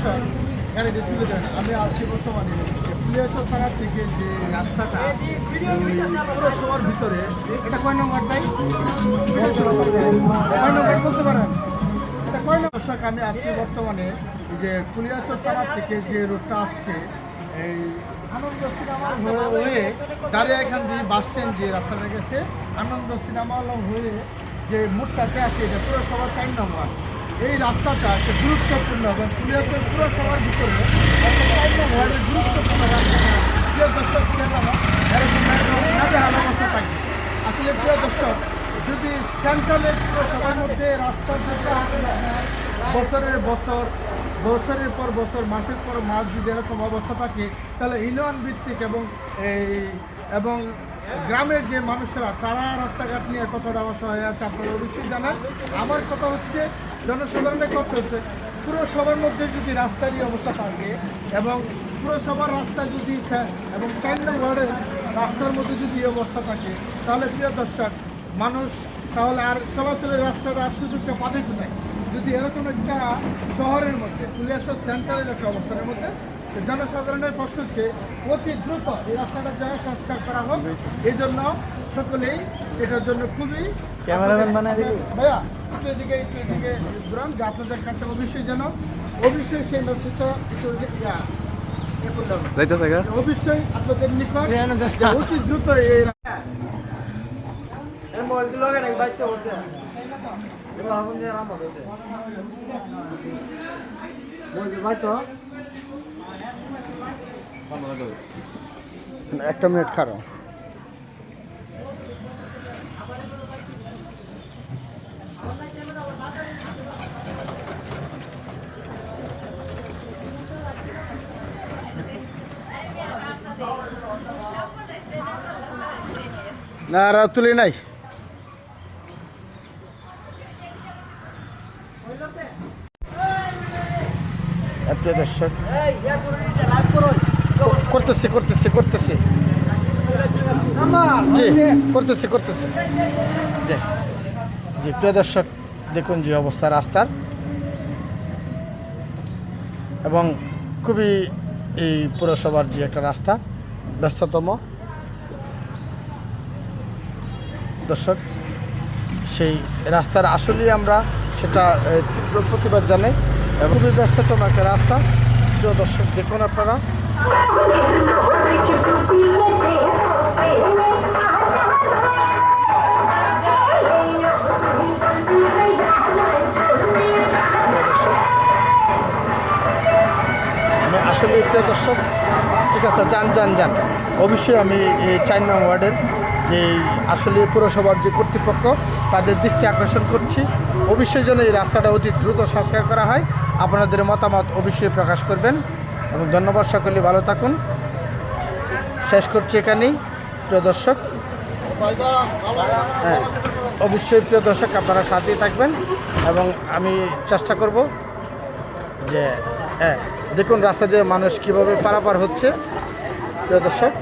দর্শক গাড়িটি তুলে দেন। আমি আছি বর্তমানে ফুলিয়াচর থানার থেকে যে রাস্তাটা পৌরসভার ভিতরে, এটা কয় নম্বর ভাই? কয় নম্বর বলতে পারেন? এটা কয় নম্বর? দর্শক আমি আছি বর্তমানে যে ফুলিয়াচর থানার থেকে যে রোডটা আসছে এই আনন্দ সিনেমা হয়ে দাঁড়িয়ে এখান দিয়ে বাস স্ট্যান্ড যে রাস্তাটা গেছে আনন্দ সিনেমা হয়ে যে মোড়টাতে আসে এটা পুরসভার 4 নম্বর। এই রাস্তাটা একটা গুরুত্বপূর্ণ এবং ফুলিয়াচর পুরসভার ভিতরে একটা 4 নম্বর গুরুত্বপূর্ণ রাস্তাটা প্রিয় দর্শক এরকম নাজেহাল অবস্থা থাকে। আসলে প্রিয় দর্শক, যদি সেন্ট্রালের পুরসভার মধ্যে রাস্তার বছরের পর বছর মাসের পর মাস যদি এরকম অবস্থা থাকে, তাহলে ইউনিয়ন ভিত্তিক এবং গ্রামের যে মানুষরা তারা রাস্তাঘাট নিয়ে কতটা অসহায় আছে আপনারা অবশ্যই জানেন। আমার কথা হচ্ছে, জনসাধারণের কথা হচ্ছে পুরসভার মধ্যে যদি রাস্তারই অবস্থা থাকে এবং পুরসভার রাস্তা যদি এবং 4 নম্বর ওয়ার্ডের রাস্তার মধ্যে যদি এই অবস্থা থাকে, তাহলে প্রিয় দর্শক মানুষ তাহলে আর চলাচলের রাস্তাটা আর সুযোগটা পাবে কোথায়? যদি এরকম একটা শহরের মধ্যে ফুলিয়াচর সেন্টারের একটা অবস্থানের মধ্যে জনসাধারণের প্রশ্ন হচ্ছে অতি দ্রুত এই রাস্তাটা জায়গা সংস্কার করা হোক। এই জন্য সকলেই এটার জন্য খুবই ভাইয়া একটু এদিকে ঘুরান যে আপনাদের কাছে অবশ্যই সেই মেসেজটা একটু অবশ্যই আপনাদের নিকট অতি দ্রুত এই একটা মিনিট খারাপ না আর তুলি নাই। প্রিয় দর্শক করতেছে জি প্রিয় দর্শক, দেখুন যে অবস্থা রাস্তার এবং খুবই এই পুরসভার যে একটা রাস্তা ব্যস্ততম দর্শক, সেই রাস্তার আসলেই আমরা সেটা তীব্র প্রতিবাদ জানাই এবং খুবই ব্যস্ততম একটা রাস্তা। প্রিয় দর্শক দেখুন আপনারা আমি আসলে প্রিয় দর্শক, ঠিক আছে যান অবশ্যই আমি এই 4 নং ওয়ার্ডের যে আসলে পুরসভার যে কর্তৃপক্ষ তাদের দৃষ্টি আকর্ষণ করছি, অবশ্যই যেন এই রাস্তাটা অতি দ্রুত সংস্কার করা হয়। আপনাদের মতামত অবশ্যই প্রকাশ করবেন এবং ধন্যবাদ। সকলে ভালো থাকুন। শেষ করছি এখানেই প্রিয় দর্শক। হ্যাঁ অবশ্যই প্রিয় দর্শক আপনারা সাথেই থাকবেন এবং আমি চেষ্টা করব যে দেখুন রাস্তা দিয়ে মানুষ কীভাবে পারাপার হচ্ছে প্রিয় দর্শক।